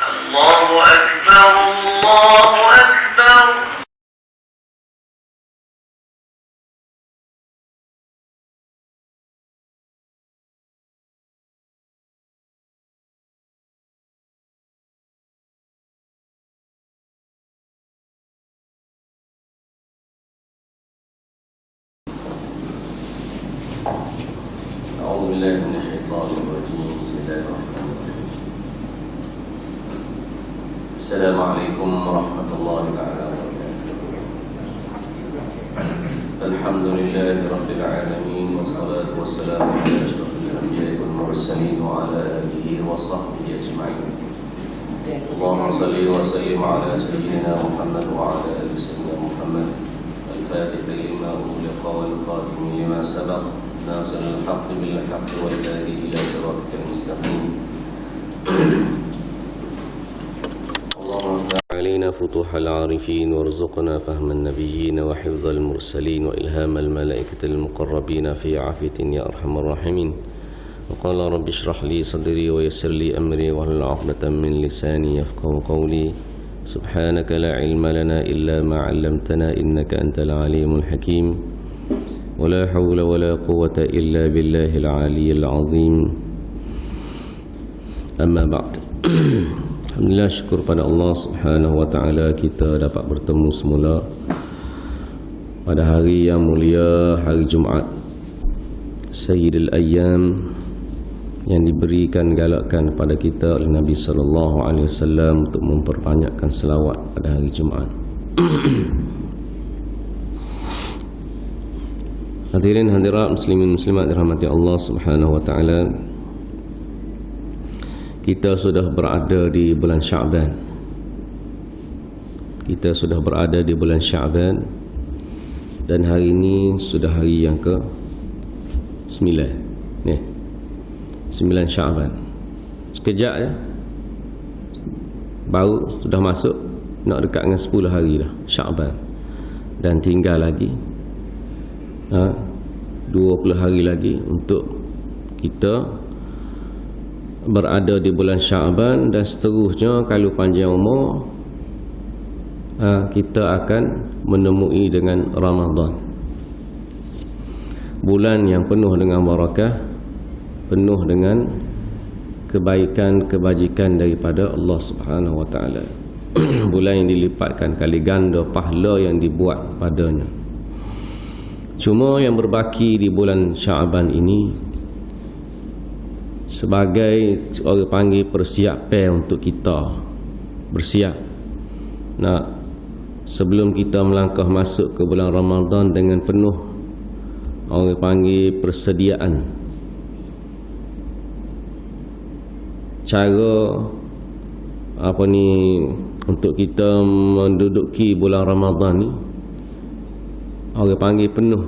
الله أكبر الله أكبر. أعوذ بالله من الشيطان الرجيم. بسم الله الرحمن الرحيم. السلام عليكم ورحمة الله تعالى وبركاته. الحمد لله رب العالمين، والصلاة والسلام على أشرف الأنبياء والمرسلين وعلى آله وصحبه أجمعين. اللهم صل وسلم على سيدنا محمد وعلى آل سيدنا محمد الفاتح لما أغلق والخاتم لما سبق ناصر الحق بالحق والهادي إلى صراطك المستقيم. اللهم افتح علينا فتوح العارفين، وارزقنا فهم النبيين وحفظ المرسلين وإلهام الملائكة المقربين في عافية يا أرحم الراحمين. وقال رب اشرح لي صدري ويسر لي أمري واحلل عقدة من لساني يفقهوا قولي. سبحانك لا علم لنا إلا ما علمتنا إنك أنت العليم الحكيم. ولا حول ولا قوة إلا بالله العلي العظيم. Amma ba'd. Alhamdulillah, syukur pada Allah Subhanahu wa taala kita dapat bertemu semula pada hari yang mulia, hari Jumaat, Sayyidul Ayyam, yang diberikan galakan kepada kita oleh Nabi sallallahu alaihi wasallam untuk memperbanyakkan selawat pada hari Jumaat. Hadirin hadirat muslimin muslimat dirahmati Allah Subhanahu wa taala. Kita sudah berada di bulan Sya'ban. Kita sudah berada di bulan Sya'ban, dan hari ini sudah hari yang ke-9. Nih. 9 Sya'ban. Sekejap ya. Baru sudah masuk nak dekat dengan 10 hari dah Sya'ban. Dan tinggal lagi 20 hari lagi untuk kita berada di bulan Sya'ban, dan seterusnya kalau panjang umur kita akan menemui dengan Ramadan, bulan yang penuh dengan barakah, penuh dengan kebaikan kebajikan daripada Allah Subhanahu wa taala. Bulan yang dilipatkan kali ganda pahala yang dibuat padanya. Cuma yang berbaki di bulan Sya'ban ini sebagai orang panggil persiapan untuk kita bersiap sebelum kita melangkah masuk ke bulan Ramadan dengan penuh orang panggil persediaan. Cara untuk kita menduduki bulan Ramadan ni, orang panggil penuh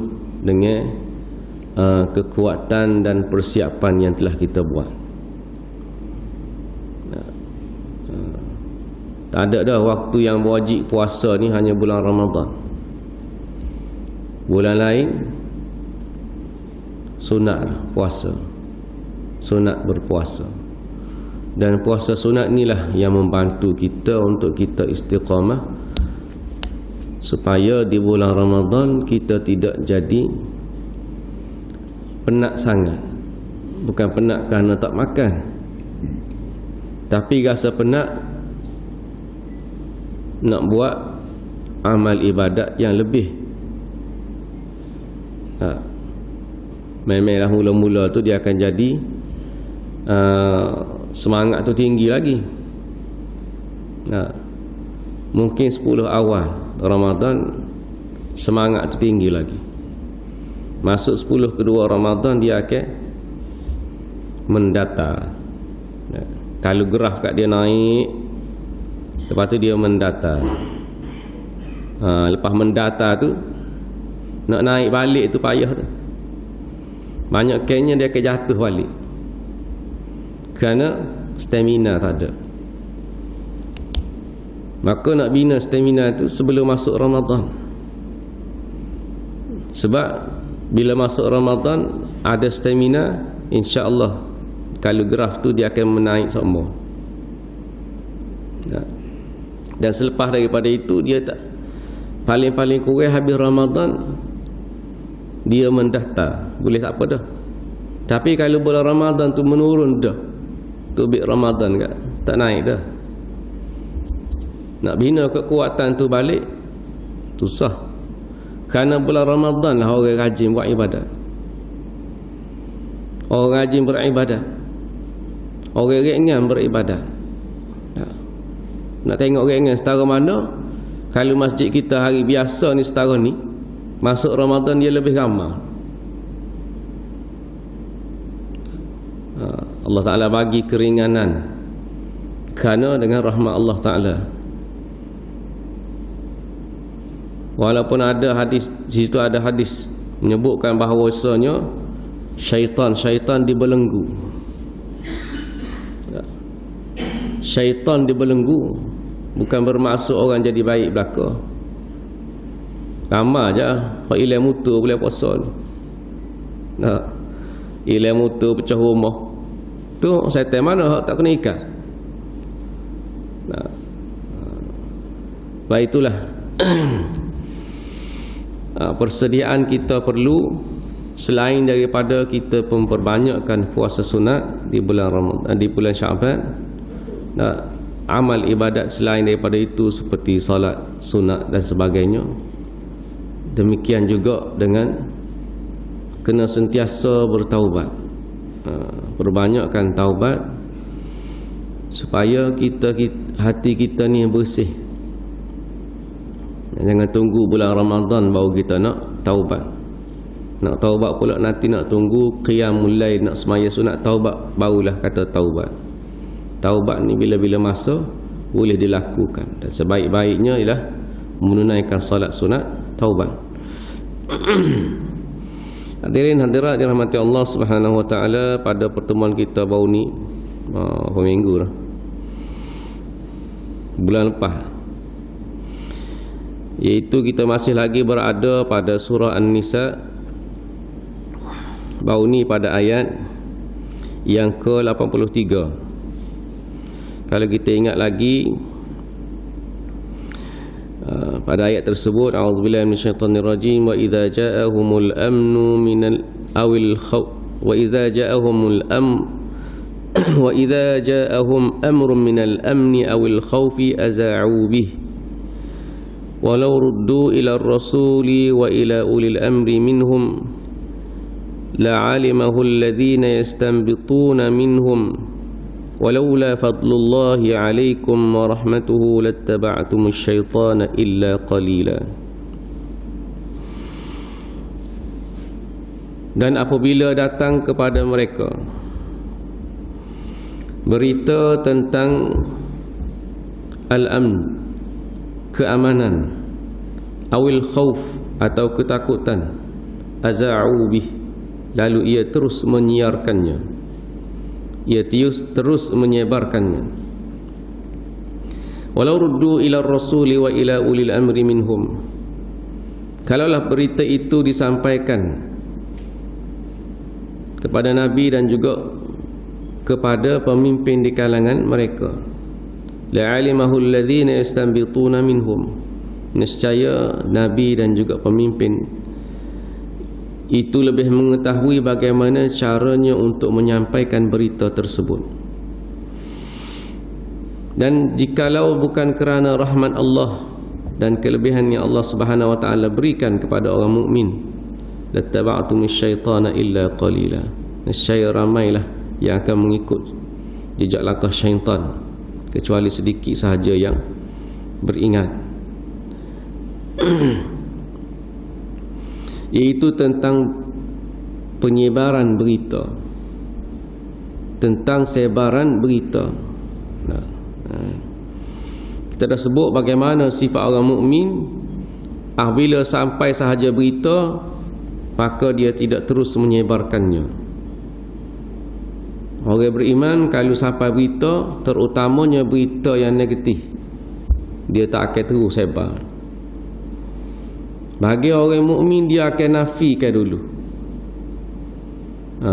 dengan kekuatan dan persiapan yang telah kita buat. Tak ada dah waktu yang wajib puasa ni hanya bulan Ramadan. Bulan lain sunat puasa, sunat berpuasa. Dan puasa sunat inilah yang membantu kita untuk kita istiqamah, supaya di bulan Ramadan kita tidak jadi penat sangat. Bukan penat kerana tak makan, tapi rasa penat nak buat amal ibadat yang lebih. Memanglah mula-mula tu dia akan jadi semangat tu tinggi lagi. Mungkin 10 awal Ramadan semangat tu tinggi lagi. Masuk 10 kedua Ramadan dia akan mendata. Kalau graf kat dia naik, lepas tu dia mendata. Lepas mendata tu nak naik balik tu payah tu. Banyak kenya dia akan jatuh balik kerana stamina tak ada. Maka nak bina stamina tu sebelum masuk Ramadan. Sebab bila masuk Ramadan ada stamina, insya-Allah kalau graf tu dia akan menaik semua. Dan selepas daripada itu dia tak, paling-paling kurang habis Ramadan dia mendaftar, boleh tak apa dah. Tapi kalau bulan Ramadan tu menurun dah, tubik Ramadan tak naik dah, nak bina kekuatan tu balik susah. Kerana bulan Ramadan lah orang rajin buat ibadat, orang rajin beribadat, orang ringan beribadat. Nak tengok ringan setara mana? Kalau masjid kita hari biasa ni setara ni, masuk Ramadan dia lebih ramai. Allah Ta'ala bagi keringanan kerana dengan rahmat Allah Ta'ala. Walaupun ada hadis, di situ ada hadis menyebutkan bahawasanya syaitan dibelenggu. Syaitan dibelenggu bukan bermaksud orang jadi baik belaka. Ramai je hak ilang mutu boleh puasa ni. Ilang mutu pecah rumah tu syaitan mana hak tak kena ikat. Baik itulah persediaan kita perlu selain daripada kita memperbanyakkan puasa sunat di bulan Ramadan, di bulan Syaban. Amal ibadat selain daripada itu seperti solat sunat dan sebagainya. Demikian juga dengan kena sentiasa bertaubat, perbanyakkan taubat supaya hati kita ni bersih. Jangan tunggu bulan Ramadan baru kita nak taubat. Nak taubat pula nanti nak tunggu qiyamul lail, nak semaya sunat taubat barulah kata taubat. Taubat ni bila-bila masa boleh dilakukan, dan sebaik-baiknya ialah menunaikan solat sunat taubat. Hadirin hadirat dirahmati Allah Subhanahu wa taala, pada pertemuan kita baru ni minggu dah, bulan lepas, iaitu kita masih lagi berada pada surah An-Nisa, baru ni pada ayat yang ke-83. Kalau kita ingat lagi pada ayat tersebut, a'udzubillahi minasyaitonirrajim, wa idza ja'ahumul amnu minal awil khawf wa idza ja'ahumul wa idza ja'ahum amrun minal amni awil khawfi aza'u bih walau ruddu ila ar-rasuli wa ila ulil amri minhum la'alimahu alladhina yastanbituna minhum walaula fadlullahi alaikum wa rahmatuhu lattaba'tumus syaitana illa qalila. Dan apabila datang kepada mereka berita tentang al-amn, keamanan, awil khauf, atau ketakutan, aza'u bih, lalu ia terus menyiarkannya, ia terus menyebarkannya. Walau ruddu ila rasuli wa ila ulil amri minhum, kalaulah berita itu disampaikan kepada Nabi dan juga kepada pemimpin di kalangan mereka, la'alimahu alladhina yastanbituna minhum, nescaya Nabi dan juga pemimpin itu lebih mengetahui bagaimana caranya untuk menyampaikan berita tersebut. Dan jikalau bukan kerana rahmat Allah dan kelebihan yang Allah Subhanahu wa taala berikan kepada orang mukmin, lattaba'tumus syaitana illa qalila, nescaya ramailah yang akan mengikut jejak langkah syaitan kecuali sedikit sahaja yang beringat. Iaitu tentang penyebaran berita, tentang sebaran berita. Kita dah sebut bagaimana sifat orang mukmin. Apabila sampai sahaja berita, maka dia tidak terus menyebarkannya. Orang beriman kalau sampai berita, terutamanya berita yang negatif, dia tak akan terus sebar. Bagi orang mukmin, dia akan nafikan dulu.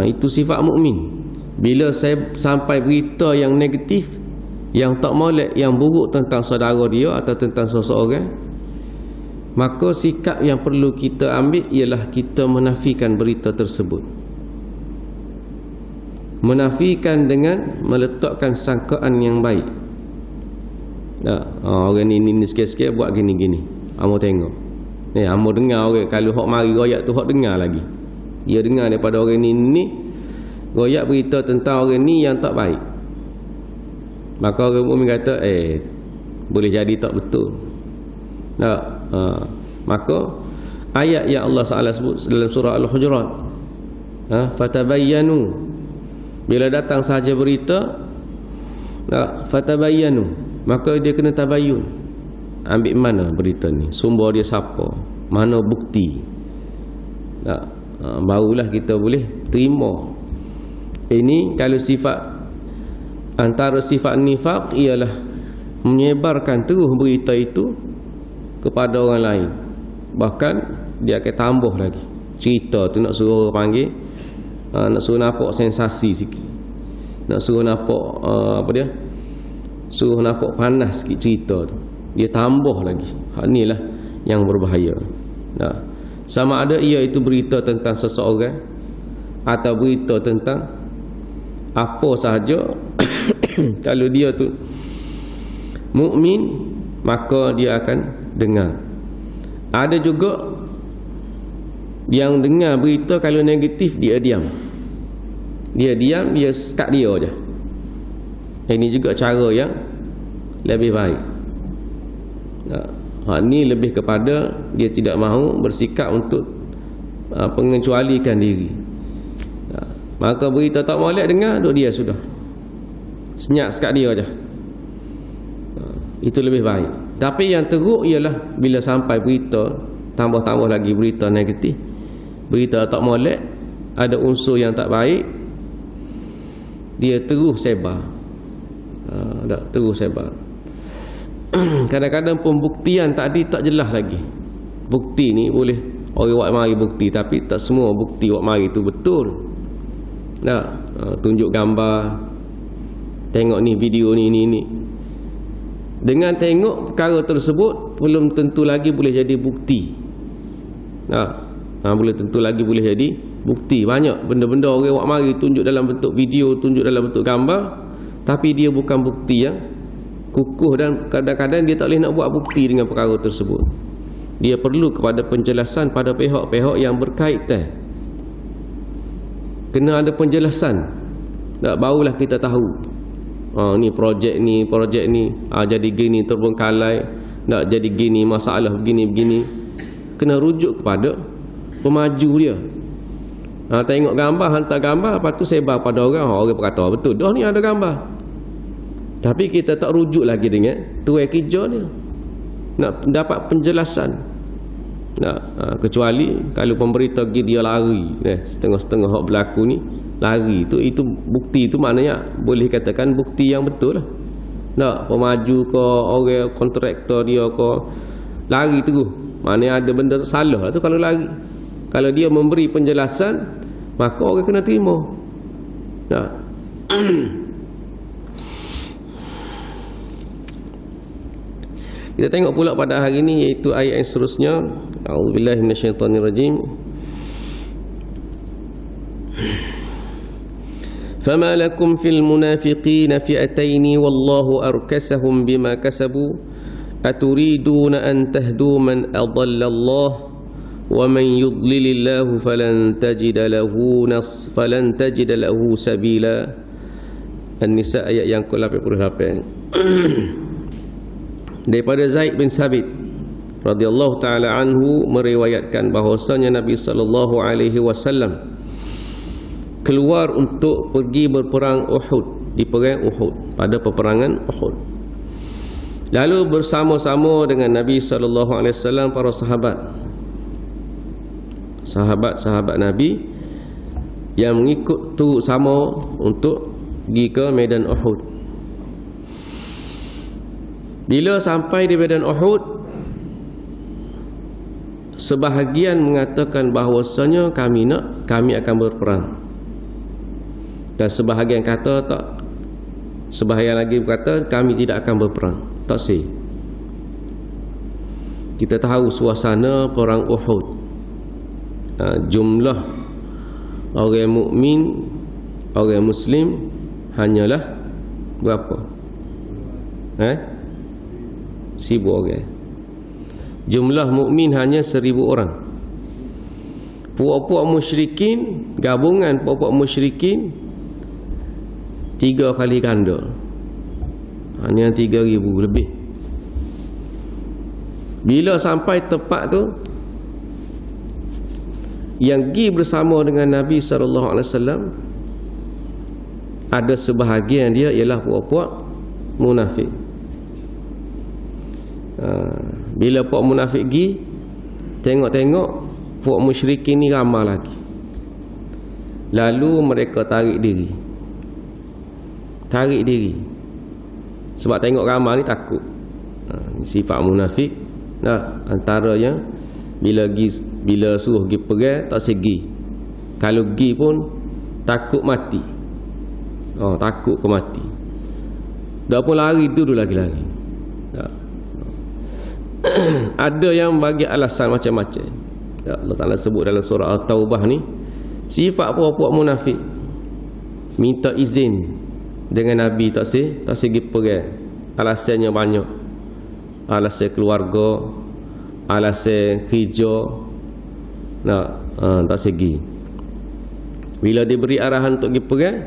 Itu sifat mukmin. Bila saya sampai berita yang negatif, yang tak molek, yang buruk tentang saudara dia atau tentang seseorang, maka sikap yang perlu kita ambil ialah kita menafikan berita tersebut. Menafikan dengan meletakkan sangkaan yang baik. Orang ni sikit-sikit buat gini-gini. Amo tengok. Amo dengar orang kalau hok mari royak tu hok dengar lagi. Dia dengar daripada orang ni royak berita tentang orang ni yang tak baik. Maka orang mukmin kata boleh jadi tak betul. Maka ayat yang Allah Taala sebut dalam surah Al-Hujurat, fatabayyanu, bila datang sahaja berita fatabayyanu, maka dia kena tabayyun. Ambil mana berita ni, sumber dia siapa, mana bukti, barulah kita boleh terima. Ini kalau sifat, antara sifat nifaq ialah menyebarkan terus berita itu kepada orang lain. Bahkan dia akan tambah lagi cerita tu, nak suruh orang panggil, nak suruh nampak sensasi sikit, nak suruh nampak suruh nampak panas sikit cerita tu, dia tambah lagi. Hal inilah yang berbahaya. Sama ada ia itu berita tentang seseorang atau berita tentang apa sahaja. Kalau dia tu mukmin, maka dia akan dengar. Ada juga yang dengar berita kalau negatif, dia diam. Dia diam, dia sekat dia je. Ini juga cara yang lebih baik. Ini lebih kepada dia tidak mahu bersikap untuk mengecualikan diri. Maka berita tak molek dengar, duk dia sudah senyap sekat dia je. Itu lebih baik. Tapi yang teruk ialah bila sampai berita, tambah-tambah lagi berita negatif, berita tak molek, ada unsur yang tak baik, dia terus sebar. Terus sebar. Kadang-kadang pembuktian tadi tak jelas lagi. Bukti ni boleh orang buat mari bukti, tapi tak semua bukti buat mari itu betul. Tunjuk gambar, tengok ni video ni. Dengan tengok perkara tersebut belum tentu lagi boleh jadi bukti. Boleh tentu lagi boleh jadi bukti. Banyak benda-benda orang buat mari tunjuk dalam bentuk video, tunjuk dalam bentuk gambar, tapi dia bukan bukti yang kukuh, dan kadang-kadang dia tak boleh nak buat bukti dengan perkara tersebut. Dia perlu kepada penjelasan pada pihak-pihak yang berkaitan. Kena ada penjelasan, barulah kita tahu ni projek ni jadi gini, terbengkalai, nak jadi gini, masalah begini. Kena rujuk kepada pemaju dia. Tengok gambar, hantar gambar, lepas tu sebar pada orang, orang berkata betul dah ni ada gambar, tapi kita tak rujuk lagi dengan tuai kerja dia, nak dapat penjelasan. Kecuali kalau pemberita pergi dia lari, setengah-setengah hak berlaku ni lari, itu bukti, itu maknanya boleh katakan bukti yang betul lah. Pemaju ke orang kontraktor dia ke lari terus, maknanya ada benda salah tu kalau lari. Kalau dia memberi penjelasan, maka orang kena terima. Kita tengok pula pada hari ini, iaitu ayat yang seterusnya. A'udzubillahi minasyaitonirrajim. Fama lakum fil munafiqina fi'ataini wallahu arkasahum bima kasabu aturiduna an tahdu man adalla Allah wa man yudlilillahu falan tajida lahu sabila. An-Nisa ayat yang ke-88. Daripada Zaid bin Sabit radhiyallahu taala anhu meriwayatkan bahawasanya Nabi sallallahu alaihi wasallam keluar untuk pergi berperang Uhud, di perang Uhud, pada peperangan Uhud. Lalu bersama-sama dengan Nabi sallallahu alaihi wasallam para sahabat Nabi yang mengikut turut sama untuk pergi ke medan Uhud. Bila sampai di medan Uhud, sebahagian mengatakan bahawasanya kami akan berperang, dan sebahagian kata tak, Sebahagian lagi berkata kami tidak akan berperang. Tak sih. Kita tahu suasana perang Uhud. Jumlah orang mukmin, orang muslim hanyalah berapa? 1000 orang. Jumlah mukmin hanya 1000 orang. Puak-puak musyrikin, gabungan puak-puak musyrikin 3 kali ganda. Hanya 3000 lebih. Bila sampai tempat tu, yang pergi bersama dengan Nabi SAW, ada sebahagian dia ialah puak-puak munafik. Bila puak munafik pergi, tengok-tengok puak musyrikin ni ramai lagi. Lalu mereka tarik diri. Sebab tengok ramai ni takut. Sifat munafik. Antaranya bila suruh pergi perang tak segi. Kalau pergi pun takut mati. Takut ke mati. Dah pun lari dulu lagi. Ada yang bagi alasan macam-macam. Allah Ta'ala sebut dalam surah At-Taubah ni, sifat puak-puak munafik minta izin dengan Nabi tak segi perang. Alasannya banyak. Alasan keluarga, alasan kerja, tak segi. Bila diberi arahan untuk pergi perang,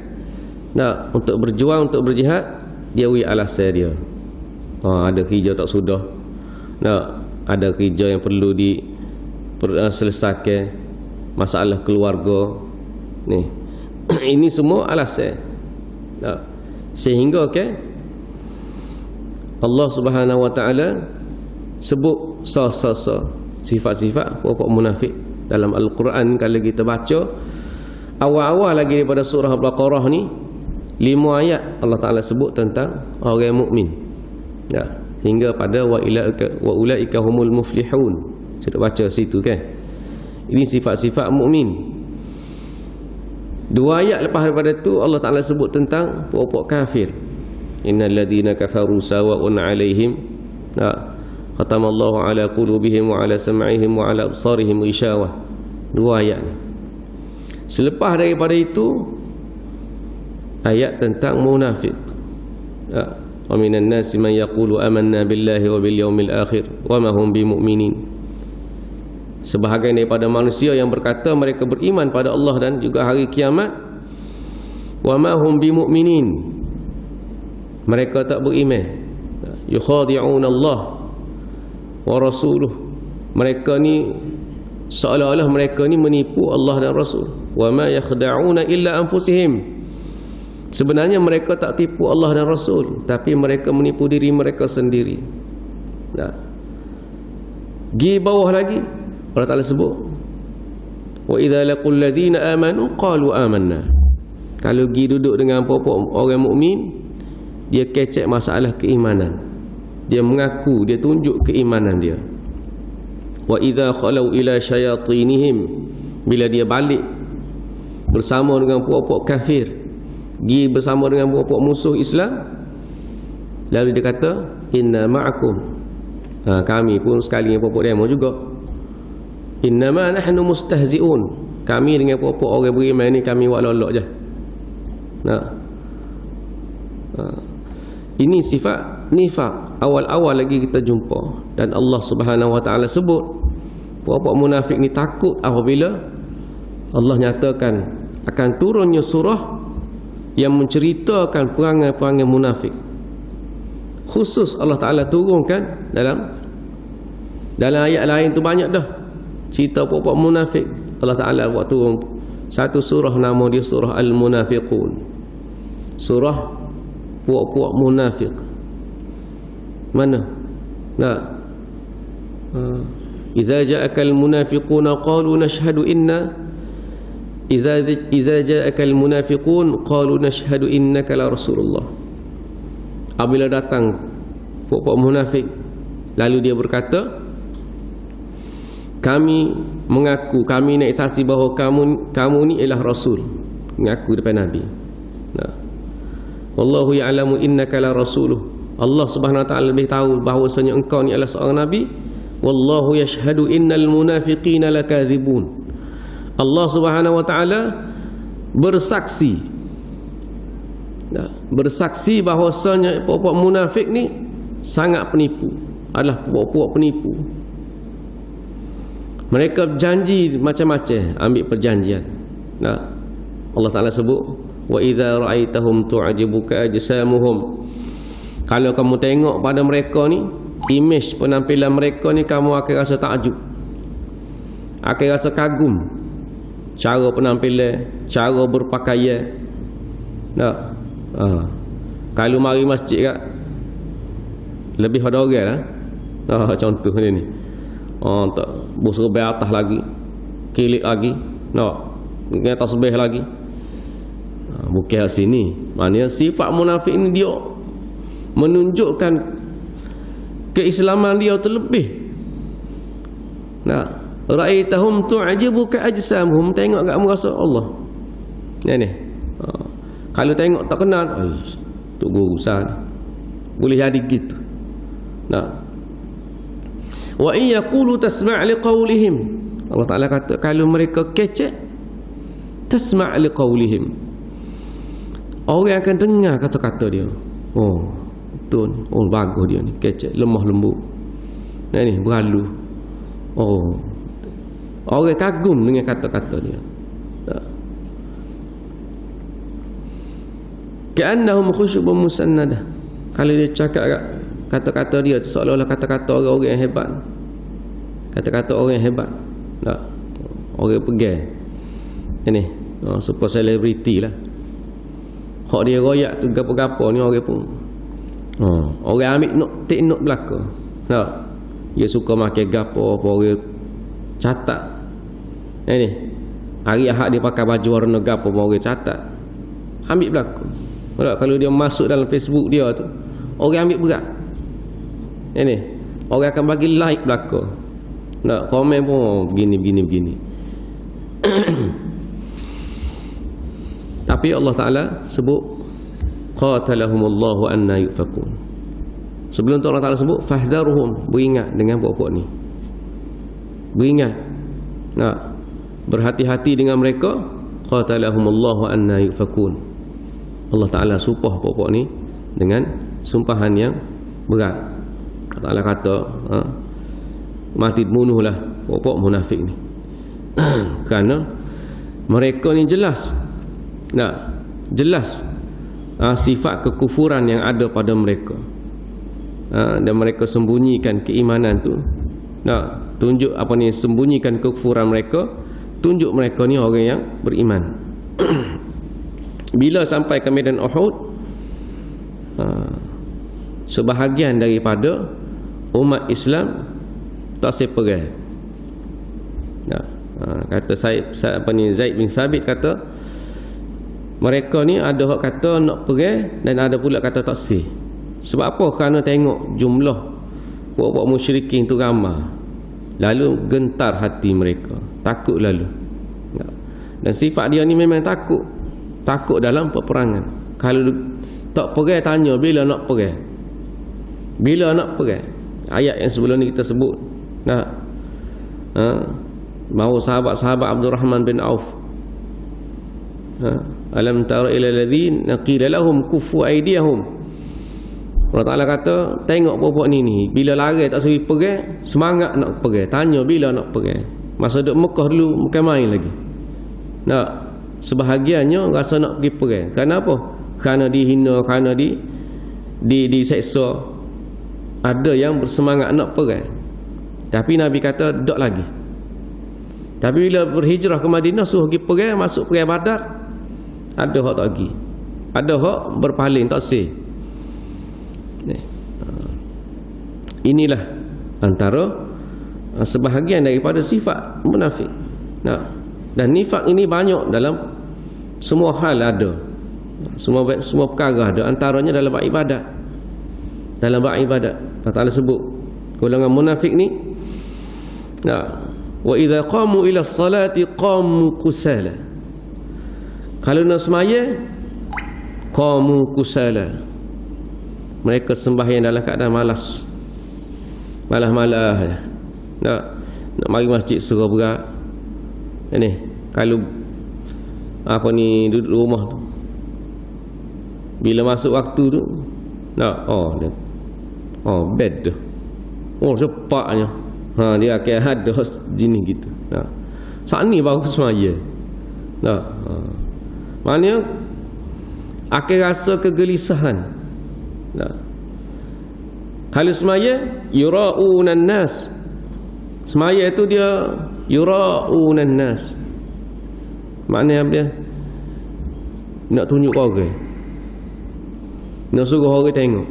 untuk berjuang, untuk berjihad, dia beri alasan dia. Ada kerja tak sudah, ada kerja yang perlu diselesaikan, masalah keluarga ni. Ini semua alasan. Sehingga Allah Subhanahu Wa Taala sebut sifat-sifat puak munafik dalam Al-Quran. Kalau kita baca awal-awal lagi daripada surah Al-Baqarah ni, 5 ayat Allah Ta'ala sebut tentang orang mukmin. Hingga pada wa ulaika humul muflihun. Saya baca situ kan. Ini sifat-sifat mukmin. 2 ayat lepas daripada tu Allah Ta'ala sebut tentang puak-puak kafir. Innal ladina kafaru sawa'un 'alaihim khatamallahu 'ala qulubihim wa 'ala sam'ihim wa 'ala absarihim ghishawah. 2 ayat ni. Selepas daripada itu ayat tentang munafik. Wa minan nasi man yaqulu amanna billahi wa bil yaumil akhir wa ma hum bimu'minin. Sebahagian daripada manusia yang berkata mereka beriman pada Allah dan juga hari kiamat, wa ma hum bimu'minin. Mereka tak beriman. Yukhadi'un Allah wa rasuluh. Mereka ni seolah-olah mereka ni menipu Allah dan Rasul. Wa ma yakhda'una illa anfusihim. Sebenarnya mereka tak tipu Allah dan Rasul, tapi mereka menipu diri mereka sendiri. Gi bawah lagi Allah Ta'ala sebut, wa idza laqul ladzina amanu qalu amanna. Kalau gi duduk dengan orang mukmin, dia kecek masalah keimanan. Dia mengaku, dia tunjuk keimanan dia. Wa idza khalau ila syayatinihim, bila dia balik bersama dengan puak-puak kafir, pergi bersama dengan puak-puak musuh Islam, lalu dia kata inna ma'akum, kami pun sekali dengan puak-puak demo juga. Innama nahnu mustahzi'un, kami dengan puak-puak orang beriman ni kami buat lolok je. Ini sifat nifaq awal-awal lagi kita jumpa. Dan Allah Subhanahu Wa Taala sebut puak-puak munafik ni takut apabila Allah nyatakan akan turunnya surah yang menceritakan perangai-perangai munafik. Khusus Allah Ta'ala turunkan dalam ayat lain tu banyak dah cerita puak-puak munafik. Allah Ta'ala buat turun satu surah, nama dia surah Al-Munafiqun. Surah puak-puak munafik. Mana? Iza ja'akal munafiquna qalu nashhadu inna Iza ja'akal munafiqun qalu nashhadu innaka la rasulullah. Apabila datang puak-puak munafik, lalu dia berkata, kami mengaku, kami nak saksi bahawa kamu ni ialah rasul. Mengaku depan Nabi. wallahu ya'lamu innaka la rasuluh. Allah Subhanahu wa taala lebih tahu bahawasanya engkau ni adalah seorang nabi. Wallahu yashhadu innal munafiqina lakadzibun. Allah Subhanahu wa taala bersaksi, bersaksi bahawasanya puak-puak munafik ni sangat penipu, adalah puak-puak penipu. Mereka berjanji macam-macam, ambil perjanjian. Allah Ta'ala sebut, wa idza ra'aitahum tu'jibuka ajsamuhum. Kalau kamu tengok pada mereka ni, image penampilan mereka ni, kamu akan rasa takjub, akan rasa kagum. Cara penampilan, cara berpakaian. Kalau mari masjid kat, lebih pada orang lah. Contoh ni. Tak berserbai atas lagi, kilit lagi, dengan tasbih lagi. Bukan sini. Maknanya sifat munafik ni dia menunjukkan keislaman dia terlebih. Ra'aitahum tu'jibuka ajsamuhum, tengok kat merasa Allah. Ni. Kalau tengok tak kenal, tu guru besar. Boleh jadi gitu. Wa in yaqulu tasma' liqaulihim. Allah Taala kata kalau mereka kecek, tasma' liqaulihim, orang akan dengar kata-kata dia. Oh, betul. Oh, bagus dia ni, kecek, lemah lembut. Ni berhalu. Oh, orang kagum dengan kata-kata dia. Ka'annahum khusyubun musannadah. Kalau dia cakap kata-kata dia seolah-olah kata-kata orang-orang yang hebat. Kata-kata orang yang hebat. Orang pegang. Ini super celebrity lah. Hak dia royak tu gapo-gapo ni orang pun. Orang ambil take note belaka. Dia suka makan gapo apa orang catat. Ini hari Ahad dia pakai baju warna gapo apa orang catat. Ambil belaka. Kalau dia masuk dalam Facebook dia tu, orang ambil berat. Ini orang akan bagi like belaka. Komen pun begini. Tapi Allah Ta'ala sebut qatalahumullahu anna yufakun. Sebelum tu Allah Ta'ala sebut fahdharuhum, beringat dengan puak-puak ni. Beringat. Berhati-hati dengan mereka. Qatalahumullahu anna yufakun. Allah Ta'ala sumpah puak-puak ni dengan sumpahan yang berat. Allah Ta'ala kata mati bunuhlah puak-puak munafik ni. Kerana mereka ni jelas sifat kekufuran yang ada pada mereka. Dan mereka sembunyikan keimanan tu. Tunjuk apa ni, sembunyikan kekufuran mereka, tunjuk mereka ni orang yang beriman. Bila sampai ke medan Uhud, sebahagian daripada umat Islam tak seperang. Kata Zaid bin Thabit kata, mereka ni ada hak kata nak perang dan ada pula kata tak sah. Sebab apa? Kerana tengok jumlah puak-puak musyrikin tu ramai, lalu gentar hati mereka, takut lalu. Dan sifat dia ni memang takut dalam peperangan. Kalau tak perang, tanya bila nak perang. Bila nak perang. Ayat yang sebelum ni kita sebut. Bahawa sahabat-sahabat Abdul Rahman bin Auf, alam tara ila alladhina qila lahum kufu aydiyahum. Allah Ta'ala kata, tengok puak-puak ni bila lari tak seri perang, semangat nak perang. Tanya bila nak perang. Masa duduk Mekah dulu bukan main lagi. Sebahagiannya rasa nak pergi perang. Kenapa? Kerana dihina, kerana diseksa. Ada yang bersemangat nak perang. Tapi Nabi kata duduk lagi. Tapi bila berhijrah ke Madinah, suruh pergi perang, masuk perang Badar, ada hak tak pergi, ada hak berpaling, tak sah. Inilah antara sebahagian daripada sifat munafik. Dan nifak ini banyak dalam semua hal ada. Semua perkara ada. Antaranya dalam bab ibadat. Dalam bab ibadat Allah Ta'ala sebut golongan munafik ni, wa idza qamu ila salati qamu kusala. Kalau nak semaya, qamu kusala, mereka sembahyang dalam keadaan malas, malas-malas. Nak mari masjid serah berat. Ini kalau duduk rumah tu, bila masuk waktu tu bed tu cepatnya dia akan ada jenis gitu. Saat ni baru semaya. Maknanya akan rasa kegelisahan. Kalau semaya yura'unan nas, semaya tu dia yura'unan nas, maknanya apa dia? Nak tunjuk orang, nak suruh orang tengok.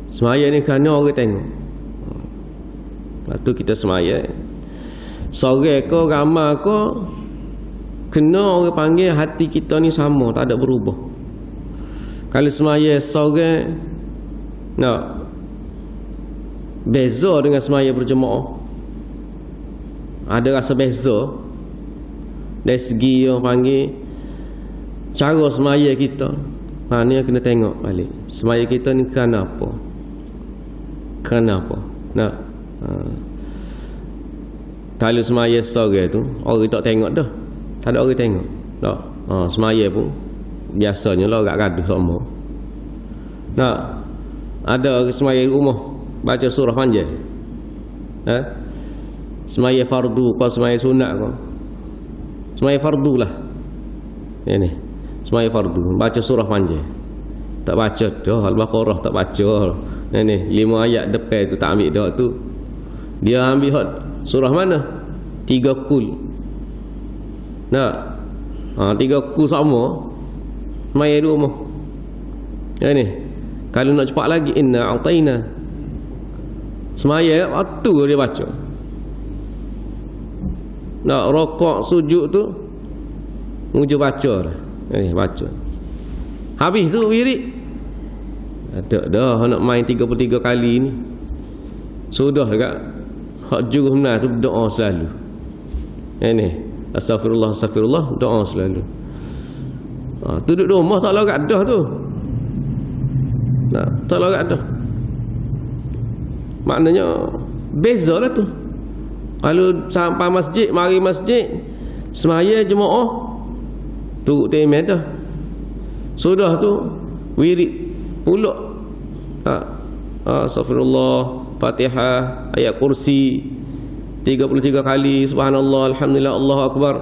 Semaya ni kerana orang tengok. Lepas tu kita semaya, sore ke ramai ke, kena orang panggil hati kita ni sama, tak ada berubah. Kalau semaya sore beza dengan semaya berjemaah, ada rasa beza dari segi orang panggil cara semaya kita. Maknanya kena tengok balik semaya kita ni kerana apa, kerana apa. Kalau semaya sore tu orang tak tengok dah, tak ada orang tengok tak. Semaya pun biasanya lah agak gaduh sama. Ada semaya rumah baca surah panjang, semaya fardu ke semaya sunat ke, semaya fardu lah ini, semaya fardu baca surah panjang, tak baca dah Al-Baqarah, tak baca ini 5 ayat depan tu tak ambil dah tu. Dia ambil surah mana? 3 kul. 3 kul sama semaya di rumah. Ini kalau nak cepat lagi, inna a'tayna, semaya waktu dia baca. Nak rokok sujud tu muja baca dah. Baca habis tu wirid. Ada dah nak main 33 kali ni. Sudah dekat hak juruh benar tu doa selalu. Astagfirullah, astagfirullah, doa selalu. Tu duduk rumah tak larat dah tu. Tak larat dah. Maknanya beza lah tu. Kalau sampai masjid, mari masjid, semaya jemaah, turut temeh dah. Sudah tu wirid pulak. Astagfirullah, Fatihah, ayat kursi 33 kali, subhanallah, alhamdulillah, Allahu akbar,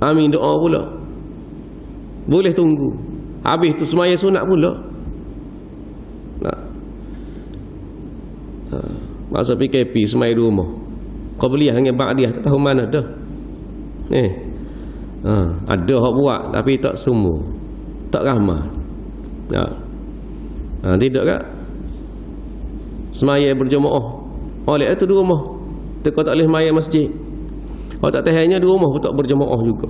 amin, doa pula. Boleh tunggu. Habis tu semaya sunat pula. Masa PKP semaya di rumah, qabliyah dengan ba'diyah tak tahu mana dah. Ada hak buat tapi tak semua, tak ramai. Tidak kan? Semaya berjemaah oleh itu di rumah, kau tak boleh semaya masjid. Kalau tak tahannya di rumah pun tak berjemaah juga.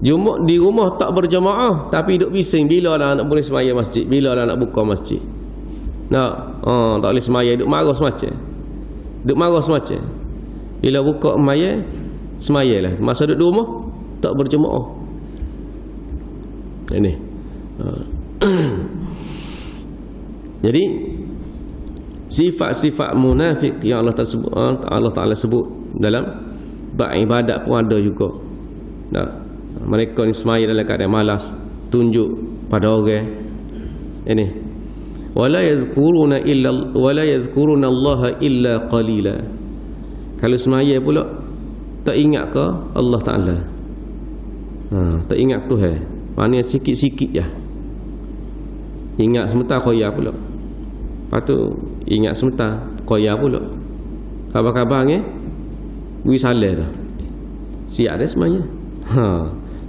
Jumaat di rumah tak berjemaah tapi duk bising bila lah nak boleh semaya masjid, bila lah nak buka masjid. Tak boleh semaya, duk marah semacam. Duk marah semacam. Bila buka semaya lah. Masa duduk di rumah tak berjemaah. Ini. Jadi sifat-sifat munafik yang Allah Ta'ala sebut dalam bab ibadat pun ada juga. Mereka ni semaya dalam keadaan malas, tunjuk pada orang. Ini wala yadhkuruna Allah illa qalila. Kalau semaya pula tak ingat ke Allah Ta'ala, tak ingat Tuhan, maknanya sikit-sikit je. Ingat sementara koyak pula. Lepas tu ingat sementara koyak pula. Khabar-khabar ni beri salah dah. Siap dah semaya.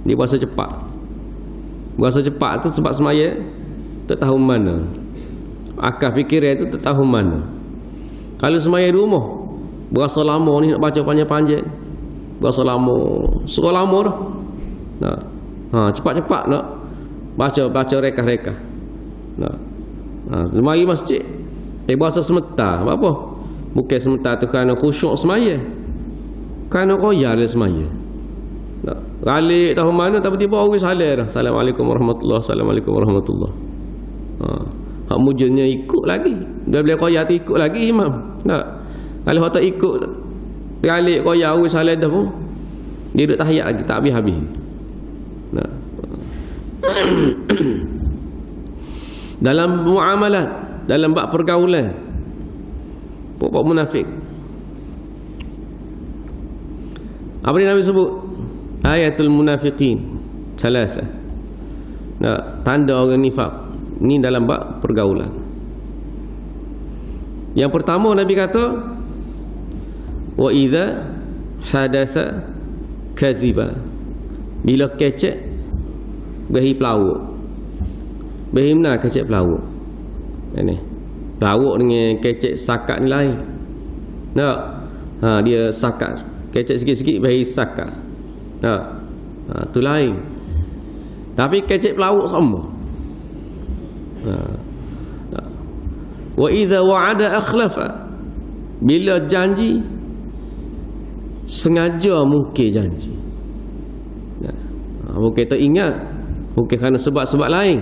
Dia berasa cepat. Berasa cepat tu sebab semaya tak tahu mana. Akal fikiran tu tak tahu mana. Kalau semaya di rumah berasa lama ni nak baca panjang-panjang, berasa lama, suka lama dah. Cepat-cepat nak baca rekah-rekah. Mari masjid berasa sementar. Apa? Bukan sementar tu kerana khusyuk semaya, kerana royal dia semaya. Balik tahun mana tiba-tiba orang salah dah. Assalamualaikum warahmatullahi, assalamualaikum warahmatullahi. Hak mujurnya ikut lagi. Dia boleh koyak tu ikut lagi imam. Tak. Kalau hak tak ikut balik koyak orang salah dah pun dia duduk tahiyat lagi tak habis-habis. Nah. Dalam muamalat, dalam bab pergaulan, pokok munafik. Apa yang Nabi sebut? Ayatul munafiqin salasa. Nah, tanda orang nifaq. Ni dalam bab pergaulan. Yang pertama Nabi kata, wa idza hadatsa kadhiba. Bila kecek berhi pelawak. Berhi mana kecek pelawak? Ini. Pelawak dengan kecek sakat ni lain. Nak? Dia sakat. Kecek sikit-sikit berhi sakat. Nak? Tu lain. Tapi kecek pelawak sama. Wa idza wa'ada akhlafa. Bila janji sengaja mungkir janji. Bukan tak ingat, bukan kerana sebab-sebab lain,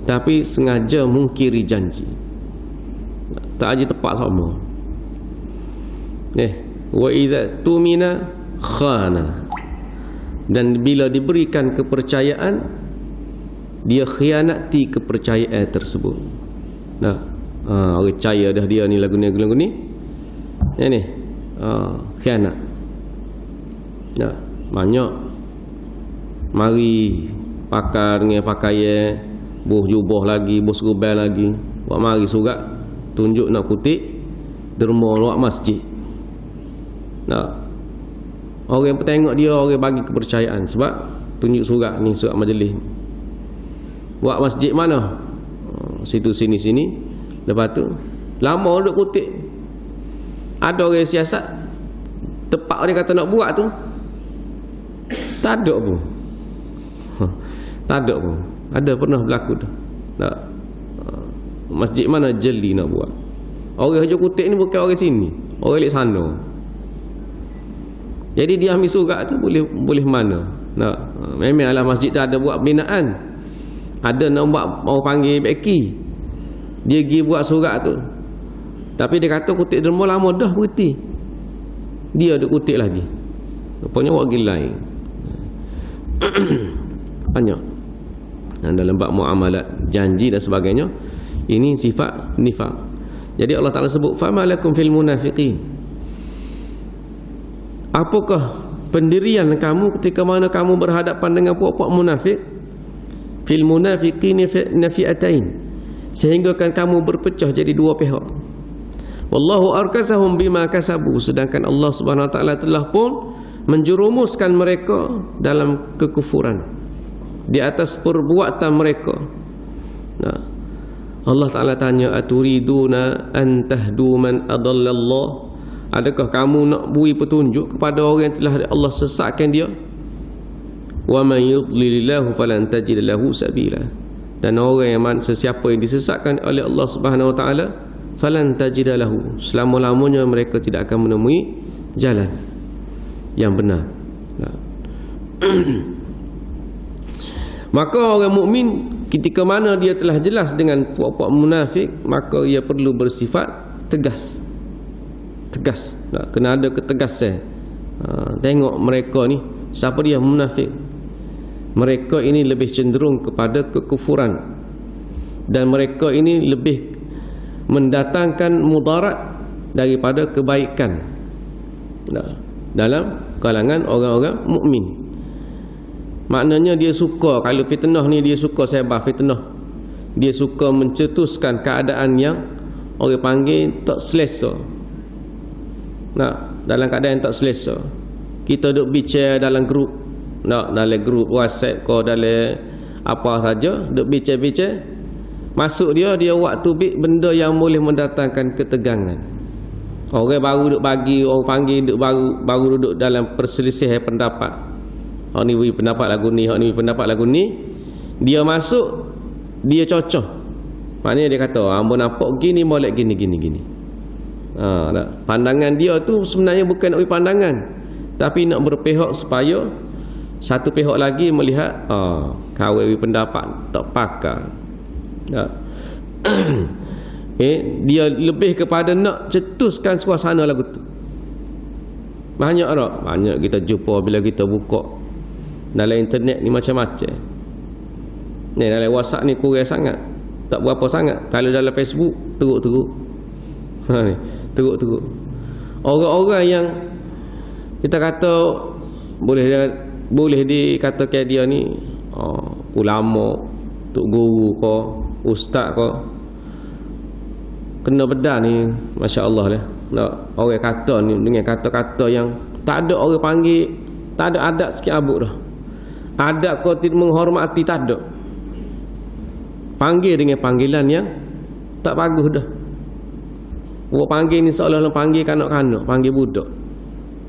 tapi sengaja mungkiri janji. Tak aja tepat sama. Wa idza tumina khana. Dan bila diberikan kepercayaan, dia khianati kepercayaan tersebut. Orang percaya dah dia ni lagu ni. Ni khianat. Banyak mari pakar dengan pakaian, buh jubah lagi, buh serubal lagi, buat mari surat tunjuk nak kutip derma luar masjid. Orang yang tengok dia, orang bagi kepercayaan sebab tunjuk surat ni, surat majlis. Buat masjid mana? Situ sini. Lepas tu lama duduk kutip. Ada orang siasat tepat dia kata nak buat tu tak ada pun. Tak ada pun. Ada pernah berlaku dah. Tak. Masjid mana jeli nak buat. Orang hujung kutip ni bukan orang sini, orang di sana. Jadi dia ambil surat tu boleh mana. Memanglah masjid tu ada buat binaan. Ada nak buat mau panggil beki. Dia pergi buat surat tu. Tapi dia kata kutip derma lama dah berhenti. Dia duk kutip lagi. Rupanya buat gila lain. Banyak. Dan dalam bab muamalat, janji dan sebagainya, ini sifat nifaq. Jadi Allah Ta'ala sebut famalakum fil munafiqin. Apakah pendirian kamu ketika mana kamu berhadapan dengan puak-puak munafik? Fil munafiqin nafi'atain. Sehingga kan kamu berpecah jadi dua pihak. Wallahu arkasahum bima kasabu. Sedangkan Allah Subhanahu Wa Ta'ala telah pun menjerumuskan mereka dalam kekufuran di atas perbuatan mereka. Allah Ta'ala tanya, aturiduna an tahdu man adallallah. Adakah kamu nak beri petunjuk kepada orang yang telah Allah sesatkan dia? Wa man yudlilillahu falan tajid lahu sabila. Dan orang yang sesiapa yang disesatkan oleh Allah Subhanahu Wa Ta'ala, falan tajid lahu, selama-lamanya mereka tidak akan menemui jalan yang benar. Maka orang mukmin ketika mana dia telah jelas dengan puak-puak munafik, maka ia perlu bersifat tegas. Kena ada ketegasan. Tengok mereka ni, siapa dia munafik. Mereka ini lebih cenderung kepada kekufuran, dan mereka ini lebih mendatangkan mudarat daripada kebaikan dalam kalangan orang-orang mukmin. Maknanya dia suka, kalau fitnah ni dia suka sebar fitnah. Dia suka mencetuskan keadaan yang orang panggil tak selesa. Dalam keadaan yang tak selesa, kita duk bicara dalam grup, dalam grup WhatsApp ke dalam apa saja, duk bicara, masuk dia buat tubik benda yang boleh mendatangkan ketegangan. Orang baru duk bagi, orang panggil duk baru duduk dalam perselisihan pendapat. Hak ni beri pendapat lagu ni, hak ni pendapat lagu ni. Dia masuk, dia cocok. Maknanya dia kata, hamba nampak gini, boleh gini. Pandangan dia tu sebenarnya bukan pandangan, tapi nak berpihak supaya Satu pihak lagi melihat kawin pendapat tak pakar. Dia lebih kepada nak cetuskan suasana lagu tu. Banyak tak? Banyak kita jumpa bila kita buka dalam internet ni macam-macam. Ni dalam WhatsApp ni kurang sangat, tak berapa sangat. Kalau dalam Facebook teruk-teruk. Ni teruk-teruk. Orang-orang yang kita kata boleh dikatakan dia ni ulama, tok guru ke, ustaz ke, kena bedah ni, masya-Allah lah. Orang kata ni dengan kata-kata yang tak ada orang panggil, tak ada adat sikit abuk dah. Adat kau tidak menghormati, tak ada. Panggil dengan panggilan yang tak bagus dah. Buat panggil ni seolah-olah panggil kanak-kanak, panggil budak.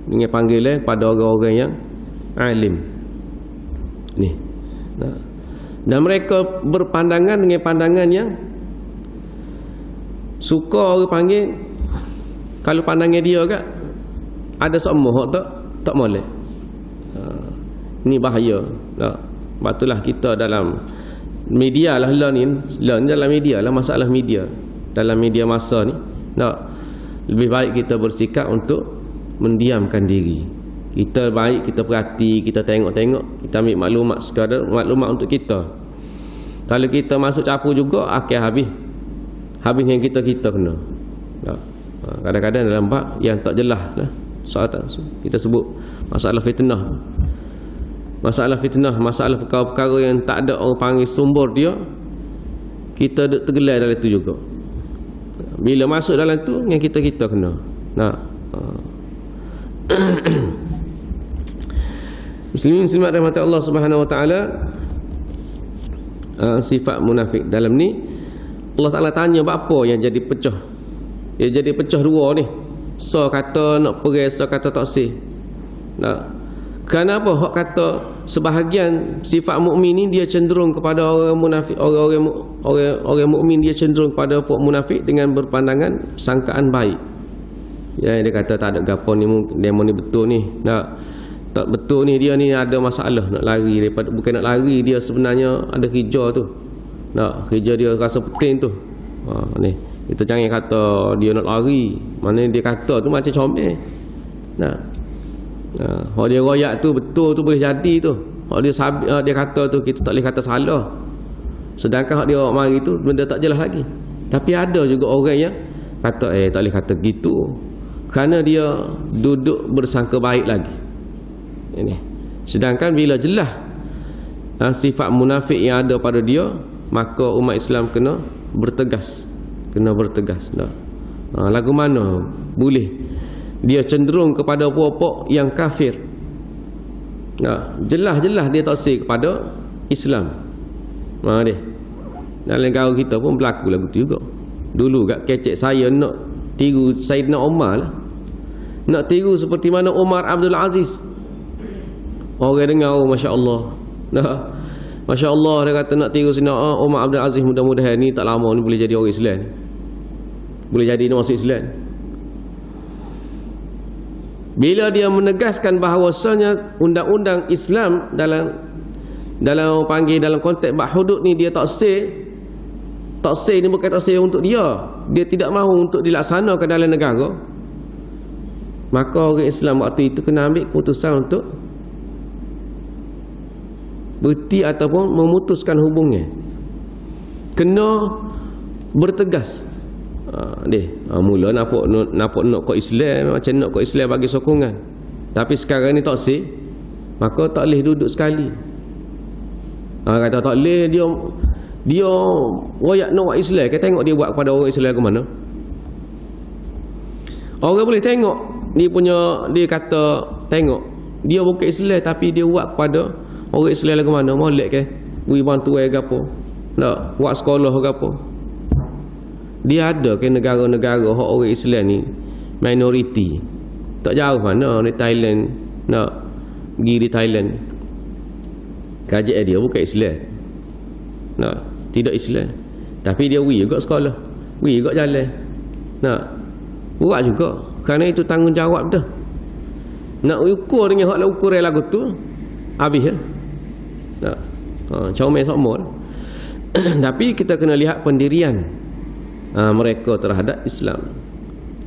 Dengan panggilan pada orang-orang yang alim. Ni. Dan mereka berpandangan dengan pandangan yang suka orang panggil. Kalau pandangan dia kan ada semua tak molek. Ini bahaya. Batulah kita dalam media lah ni dalam media lah, masalah media dalam media masa ni. Lebih baik kita bersikap untuk mendiamkan diri. Kita baik kita perhati, kita tengok-tengok, kita ambil maklumat sekadar maklumat untuk kita. Kalau kita masuk campur juga akhir habis yang kita kena. Kadang-kadang dalam bab yang tak jelas lah, soal kita sebut masalah fitnah. Masalah fitnah, masalah perkara-perkara yang tak ada orang panggil sumber dia, kita tergelai dalam itu juga. Bila masuk dalam tu yang kita kena. Muslimin muslimat rahmat Allah Subhanahu wa taala, sifat munafik dalam ni Allah Taala tanya apa yang jadi pecah. Dia jadi pecah dua ni. So kata nak pergi, so kata tak sih. Kenapa hak kata sebahagian sifat mukmin ni dia cenderung kepada orang munafik, orang mukmin dia cenderung kepada puak munafik dengan berpandangan sangkaan baik. Ya, dia kata tak ada gapo ni, demo ni betul ni. Tak betul ni, dia ni ada masalah, nak lari daripada, bukan nak lari, dia sebenarnya ada kerja tu. Kerja dia rasa penting tu. Ni kita jangan kata dia nak lari, mana dia kata tu macam comel. Hak dia royak tu betul tu boleh jadi tu. Hak dia kata tu kita tak boleh kata salah. Sedangkan hak dia mari tu benda tak jelas lagi. Tapi ada juga orang yang kata tak boleh kata gitu, kerana dia duduk bersangka baik lagi. Ini. Sedangkan bila jelas sifat munafik yang ada pada dia, maka umat Islam kena bertegas. Lagu mana boleh dia cenderung kepada puak-puak yang kafir. Jelas-jelas dia tak sih kepada Islam. Dia dalam negara kita pun berlaku lagu tu juga. Dulu kat kecek saya nak tiru Saidina Umar lah. Nak tiru seperti mana Umar Abdul Aziz. Orang dengar, Masya Allah. Masya Allah, dia kata nak tiru Saidina Umar Abdul Aziz, mudah-mudahan ni tak lama ni boleh jadi orang Islam. Boleh jadi masuk Islam. Bila dia menegaskan bahawasanya undang-undang Islam dalam panggil dalam konteks bab hudud ni dia tak sah ni bukan tak sah untuk dia. Dia tidak mahu untuk dilaksanakan dalam negara. Maka orang Islam waktu itu kena ambil keputusan untuk berhenti ataupun memutuskan hubungan. Kena bertegas. Mula nampak nak kau Islam, macam nak kau Islam bagi sokongan. Tapi sekarang ni tak sih, maka tak boleh duduk sekali. Kata tak boleh, dia royak nak buat Islam. Kita tengok dia buat kepada orang Islam ke mana. Orang boleh tengok dia kata tengok dia bukan Islam tapi dia buat kepada orang Islam ke mana. Molek ke beri bantuan ke apa, nak buat sekolah ke apa. Dia ada ke negara-negara orang Islam ni minoriti. Tak jauh mana di Thailand, nak pergi di Thailand, kajian dia bukan Islam, tidak Islam, tapi dia pergi juga sekolah, pergi juga jalan, buat juga. Kerana itu tanggungjawab dah. Nak ukur dengan hak ukuran lagu tu, habis ya. Comel semua. Tapi kita kena lihat pendirian mereka terhadap Islam.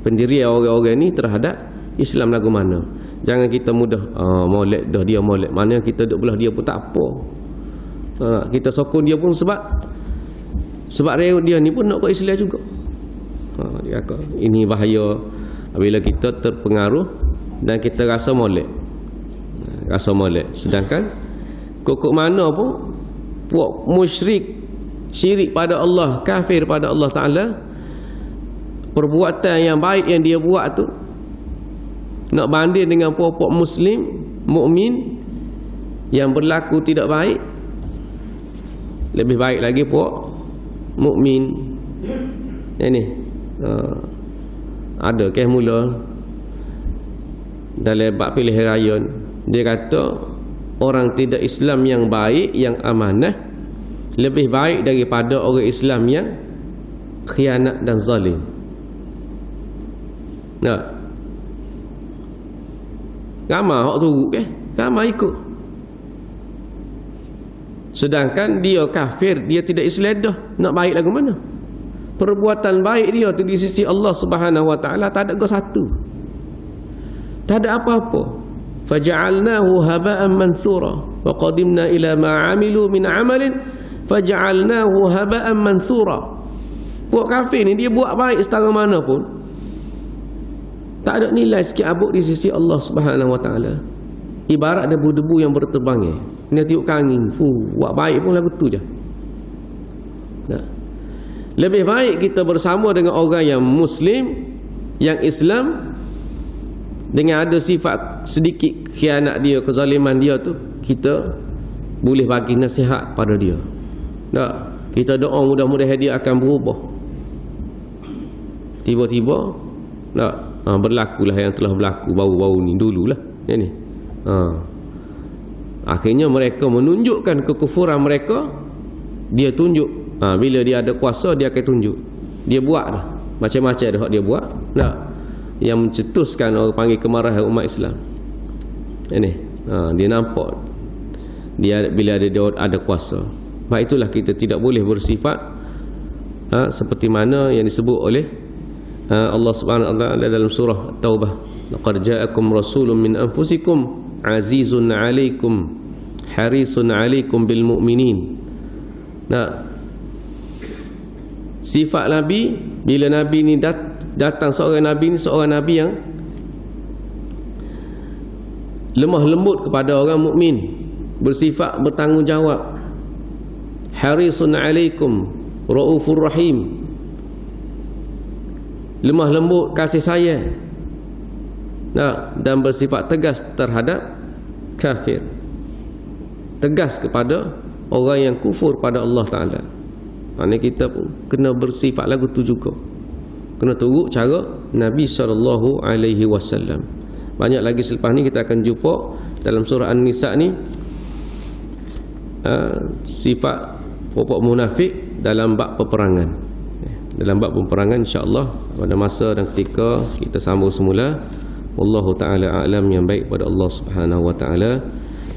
Pendirian orang-orang ni terhadap Islam lagu mana. Jangan kita mudah molek dah dia molek. Mana kita duk belah dia pun tak apa. Kita sokong dia pun sebab dia ni pun nak ke Islam juga. Ini bahaya bila kita terpengaruh dan kita rasa molek. Sedangkan kok mana pun puak musyrik, syirik pada Allah, kafir pada Allah Ta'ala, perbuatan yang baik yang dia buat tu nak banding dengan puak-puak Muslim, mukmin yang berlaku tidak baik, lebih baik lagi puak mukmin. Ini ada kes mula dalam bab pilihan raya, dia kata orang tidak Islam yang baik, yang amanah, lebih baik daripada orang Islam yang khianat dan zalim. Ramai hak turut ke? Ramai ikut. Sedangkan dia kafir, dia tidak Islam dah. Nak baik lagu mana? Perbuatan baik dia tu di sisi Allah Subhanahu Wa Taala tak ada satu. Tak ada apa-apa. Faja'alnahu haba'an manthura wa qadimna ila ma 'amilu min 'amalin faja'alnahu haba'an manthura. Buat kafir ni dia buat baik setara mana pun tak ada nilai sikit abuk di sisi Allah Subhanahu Wa Taala. Ibarat debu-debu yang berterbangan. Dia tiup angin, buat baik pun lagu tu je. Lebih baik kita bersama dengan orang yang Muslim, yang Islam, dengan ada sifat sedikit khianat dia, kezaliman dia tu, kita boleh bagi nasihat pada dia. Kita doa mudah-mudahan dia akan berubah. Tiba-tiba berlakulah yang telah berlaku baru-baru ni, dululah yang ni. Akhirnya mereka menunjukkan kekufuran mereka. Dia tunjuk, bila dia ada kuasa dia akan tunjuk. Dia buat dah macam-macam dah dia buat. Yang mencetuskan orang panggil kemarahan umat Islam. Ini dia nampak dia bila dia ada kuasa. Maka itulah kita tidak boleh bersifat seperti mana yang disebut oleh Allah Subhanahu wa taala dalam surah Taubah. Laqad ja'akum rasulun min anfusikum azizun 'alaikum harisun 'alaikum bil mu'minin. Sifat Nabi, bila Nabi ni datang seorang Nabi yang lemah lembut kepada orang mukmin, bersifat bertanggungjawab, harisun 'alaikum raufur rahim, lemah lembut, kasih sayang, dan bersifat tegas terhadap kafir, tegas kepada orang yang kufur pada Allah Ta'ala. Ini kita pun kena bersifat lagu tu juga, kena turut cara Nabi SAW. Banyak lagi selepas ni kita akan jumpa dalam surah An-Nisa ni sifat pokok munafik dalam bab peperangan. Dalam bab peperangan insya-Allah pada masa dan ketika kita sambung semula. Wallahu taala a'lam, yang baik pada Allah Subhanahu wa taala,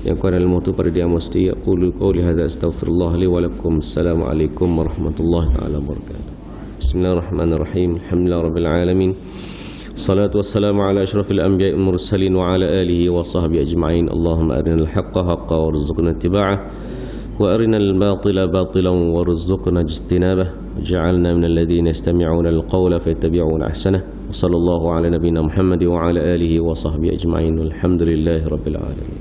yang kurang ilmu tu pada dia mesti. Aqulu qouli hadza astaghfirullah li wa lakum. Assalamualaikum warahmatullahi taala wabarakatuh. Bismillahirrahmanirrahim. Alhamdulillahirabbil alamin. Salatu wassalamu ala asyrafil anbiya'i wal mursalin wa ala alihi wa sahbihi ajma'in. Allahumma arinal haqqa haqqan warzuqna ittiba'ah wa arinal batila batilan warzuqna ijtinabah. Waj'alna minal ladzina yastami'una al-qawla fayattabi'una ahsanah. Sallallahu ala nabiyyina Muhammad wa ala alihi wa sahbihi ajma'in. Walhamdulillahi rabbil alamin.